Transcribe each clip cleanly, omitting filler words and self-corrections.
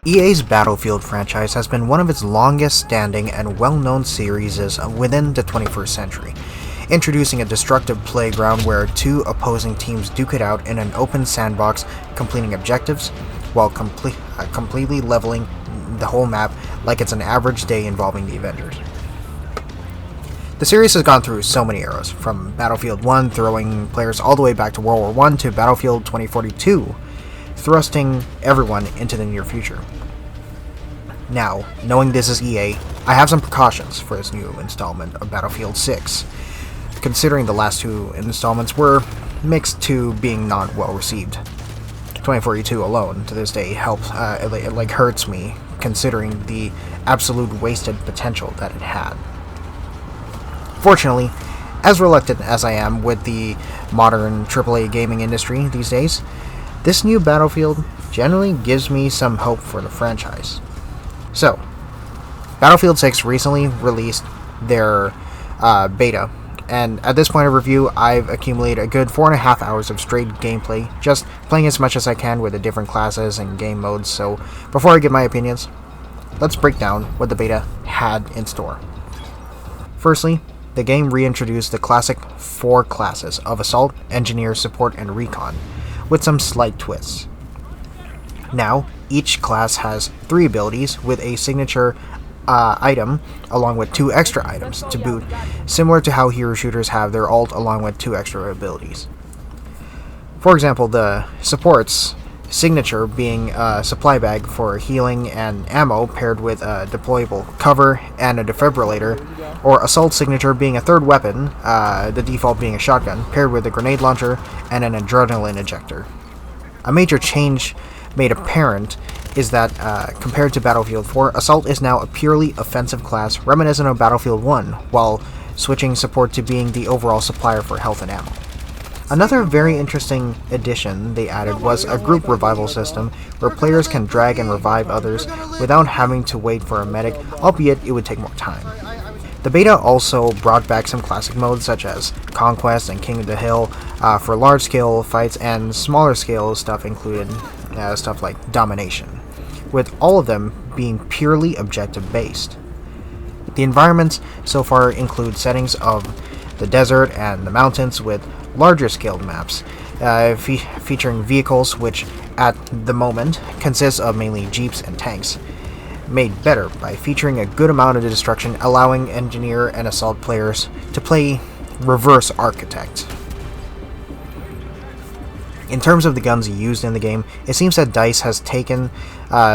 EA's Battlefield franchise has been one of its longest standing and well-known series within the 21st century, introducing a destructive playground where two opposing teams duke it out in an open sandbox, completing objectives, while completely leveling the whole map like it's an average day involving the Avengers. The series has gone through so many eras, from Battlefield 1 throwing players all the way back to World War I to Battlefield 2042, thrusting everyone into the near future. Now, knowing this is EA, I have some precautions for this new installment of Battlefield 6, considering the last two installments were mixed to being not well received. 2042 alone, to this day, hurts me, considering the absolute wasted potential that it had. Fortunately, as reluctant as I am with the modern AAA gaming industry these days, this new Battlefield generally gives me some hope for the franchise. So, Battlefield 6 recently released their beta, and at this point of review, I've accumulated a good 4.5 hours of straight gameplay, just playing as much as I can with the different classes and game modes. So, before I give my opinions, let's break down what the beta had in store. Firstly, the game reintroduced the classic 4 classes of Assault, Engineer, Support, and Recon, with some slight twists. Now, each class has 3 abilities with a signature item along with 2 extra items to boot, similar to how hero shooters have their ult along with 2 extra abilities. For example, the support's signature being a supply bag for healing and ammo paired with a deployable cover and a defibrillator, or Assault's signature being a third weapon, the default being a shotgun, paired with a grenade launcher and an adrenaline injector. A major change made apparent is that, compared to Battlefield 4, Assault is now a purely offensive class reminiscent of Battlefield 1, while switching support to being the overall supplier for health and ammo. Another very interesting addition they added was a group revival system where players can drag and revive others without having to wait for a medic, albeit it would take more time. The beta also brought back some classic modes such as Conquest and King of the Hill for large-scale fights, and smaller-scale stuff included stuff like Domination, with all of them being purely objective-based. The environments so far include settings of the desert and the mountains with larger scaled maps, featuring vehicles which at the moment consist of mainly jeeps and tanks, made better by featuring a good amount of destruction, allowing Engineer and Assault players to play reverse architect. In terms of the guns used in the game, it seems that DICE has taken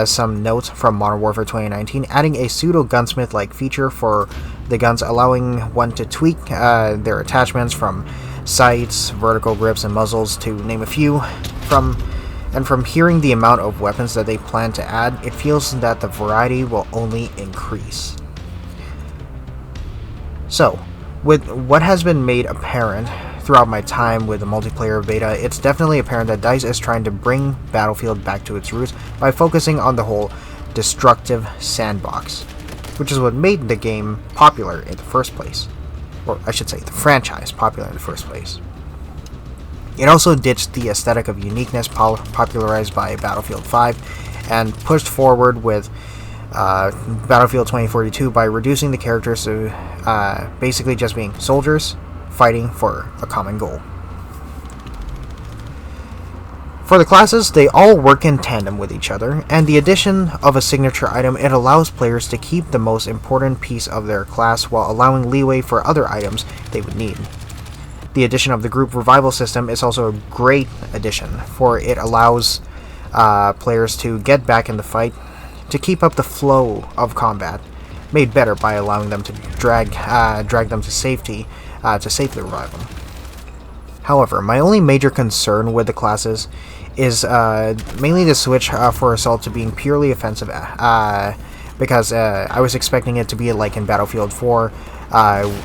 some notes from Modern Warfare 2019, adding a pseudo-gunsmith-like feature for the guns, allowing one to tweak their attachments from sights, vertical grips, and muzzles, to name a few. From hearing the amount of weapons that they plan to add, it feels that the variety will only increase. So, with what has been made apparent throughout my time with the multiplayer beta, it's definitely apparent that DICE is trying to bring Battlefield back to its roots by focusing on the whole destructive sandbox, which is what made the game popular in the first place. Or I should say, the franchise popular in the first place. It also ditched the aesthetic of uniqueness popularized by Battlefield 5 and pushed forward with Battlefield 2042 by reducing the characters to basically just being soldiers fighting for a common goal. For the classes, they all work in tandem with each other, and the addition of a signature item, it allows players to keep the most important piece of their class while allowing leeway for other items they would need. The addition of the group revival system is also a great addition, for it allows players to get back in the fight to keep up the flow of combat, made better by allowing them to drag them to safety to safely revive them. However, my only major concern with the classes is mainly the switch for Assault to being purely offensive, because I was expecting it to be like in Battlefield 4,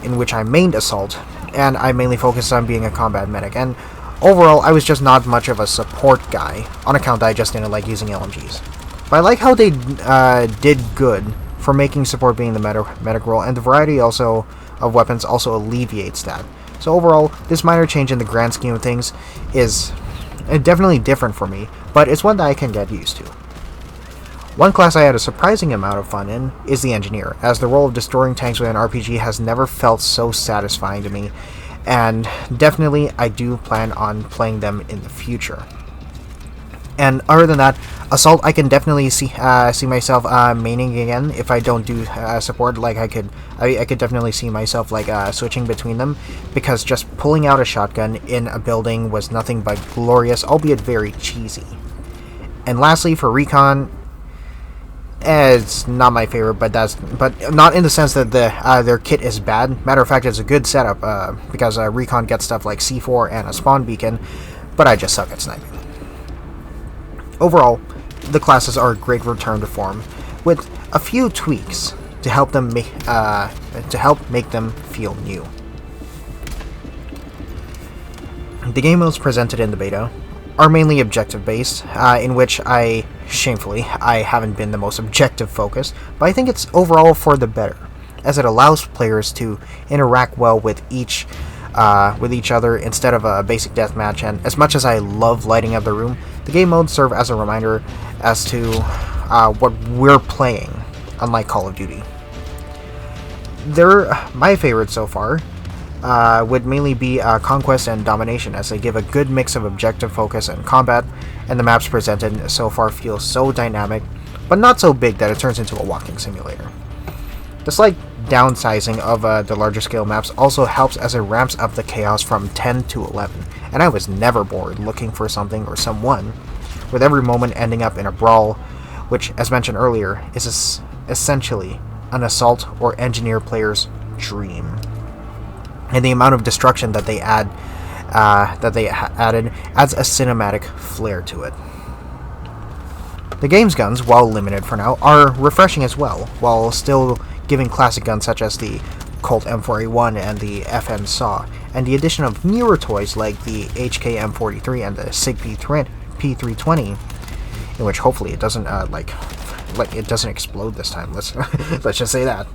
in which I mained Assault, and I mainly focused on being a combat medic, and overall I was just not much of a support guy, on account that I just didn't like using LMGs. But I like how they did good for making support being the medic role, and the variety also of weapons also alleviates that. So overall, this minor change in the grand scheme of things is definitely different for me, but it's one that I can get used to. One class I had a surprising amount of fun in is the Engineer, as the role of destroying tanks with an RPG has never felt so satisfying to me, and definitely I do plan on playing them in the future. And other than that, Assault I can definitely see myself maining again if I don't do support. Like I could definitely see myself like switching between them, because just pulling out a shotgun in a building was nothing but glorious, albeit very cheesy. And lastly, for Recon, it's not my favorite, but not in the sense that their kit is bad. Matter of fact, it's a good setup because Recon gets stuff like C4 and a spawn beacon, but I just suck at sniping. Overall, the classes are a great return to form, with a few tweaks to help them make them feel new. The game modes presented in the beta are mainly objective-based, in which shamefully, I haven't been the most objective-focused, but I think it's overall for the better, as it allows players to interact well with each other instead of a basic deathmatch. And as much as I love lighting up the room, the game modes serve as a reminder as to what we're playing, unlike Call of Duty. They're my favorite so far. Would mainly be Conquest and Domination, as they give a good mix of objective focus and combat, and the maps presented so far feel so dynamic, but not so big that it turns into a walking simulator. The slight downsizing of the larger scale maps also helps, as it ramps up the chaos from 10 to 11, and I was never bored looking for something or someone, with every moment ending up in a brawl, which, as mentioned earlier, is essentially an Assault or Engineer player's dream. And the amount of destruction that they added adds a cinematic flair to it. The game's guns, while limited for now, are refreshing as well, while still giving classic guns such as the Colt M4A1 and the FN SAW, and the addition of newer toys like the HK M43 and the SIG P320, in which hopefully it doesn't it doesn't explode this time. Let's just say that.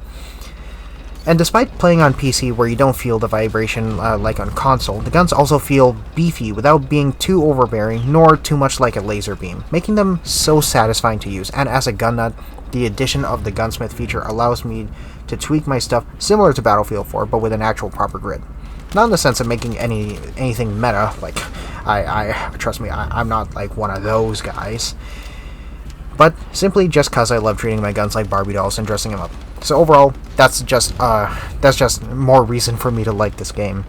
And despite playing on PC where you don't feel the vibration like on console, the guns also feel beefy without being too overbearing nor too much like a laser beam, making them so satisfying to use. And as a gun nut, the addition of the Gunsmith feature allows me to tweak my stuff similar to Battlefield 4, but with an actual proper grid. Not in the sense of making anything meta, like, trust me, I'm not like one of those guys, but simply just cause I love treating my guns like Barbie dolls and dressing them up. So overall, that's just more reason for me to like this game.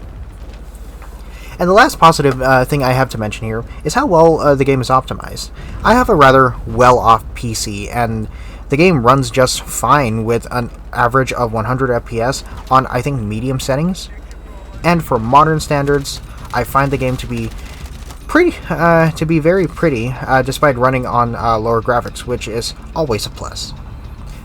And the last positive thing I have to mention here is how well the game is optimized. I have a rather well-off PC, and the game runs just fine with an average of 100 FPS on, I think, medium settings. And for modern standards, I find the game to be very pretty, despite running on lower graphics, which is always a plus.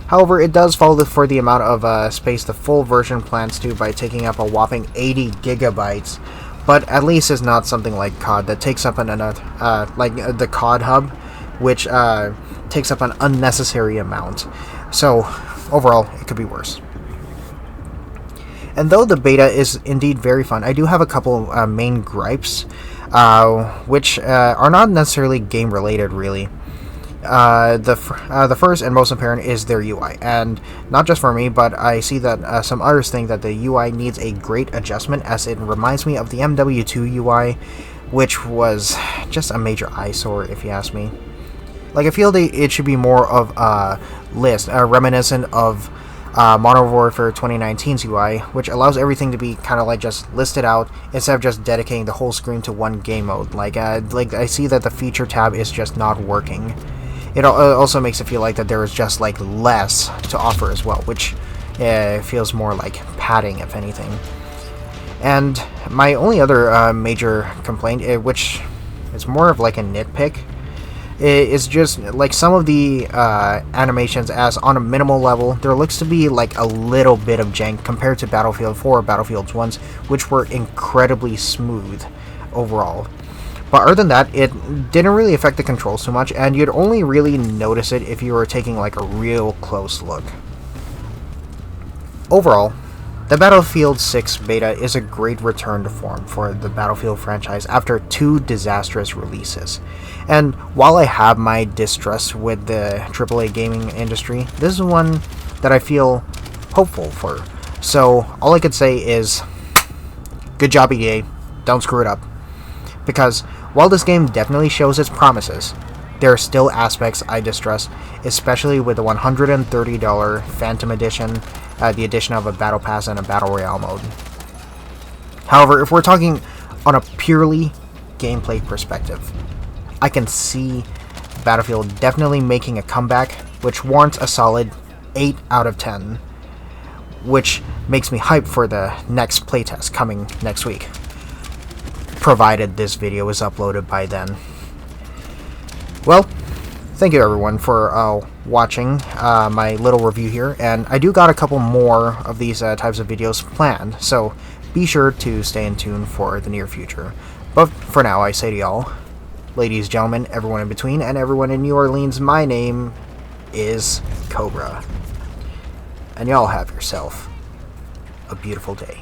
However, it does fall for the amount of space the full version plans to by taking up a whopping 80 gigabytes, but at least it's not something like COD that takes up like the COD hub, which takes up an unnecessary amount. So, overall, it could be worse. And though the beta is indeed very fun, I do have a couple main gripes, which are not necessarily game-related, really. The first and most apparent is their UI, and not just for me, but I see that some others think that the UI needs a great adjustment, as it reminds me of the MW2 UI, which was just a major eyesore, if you ask me. Like, I feel it should be more of a list, reminiscent of Modern Warfare 2019's UI, which allows everything to be kind of like just listed out instead of just dedicating the whole screen to one game mode. Like I see that the feature tab is just not working. It also makes it feel like that there is just like less to offer as well, which feels more like padding, if anything. And my only other major complaint, which is more of like a nitpick, is just like some of the animations, as on a minimal level there looks to be like a little bit of jank compared to Battlefield 4 or Battlefield's ones, which were incredibly smooth overall. But other than that, it didn't really affect the controls too much, and you'd only really notice it if you were taking like a real close look. Overall, the Battlefield 6 beta is a great return to form for the Battlefield franchise after 2 disastrous releases. And while I have my distrust with the AAA gaming industry, this is one that I feel hopeful for. So all I could say is, good job EA, don't screw it up. Because while this game definitely shows its promises, there are still aspects I distrust, especially with the $130 Phantom Edition, the addition of a Battle Pass and a Battle Royale mode. However, if we're talking on a purely gameplay perspective, I can see Battlefield definitely making a comeback, which warrants a solid 8 out of 10, which makes me hyped for the next playtest coming next week, provided this video is uploaded by then. Well, thank you everyone for watching my little review here, and I do got a couple more of these types of videos planned, so be sure to stay in tune for the near future. But for now, I say to y'all, ladies, gentlemen, everyone in between, and everyone in New Orleans, my name is Cobra. And y'all have yourself a beautiful day.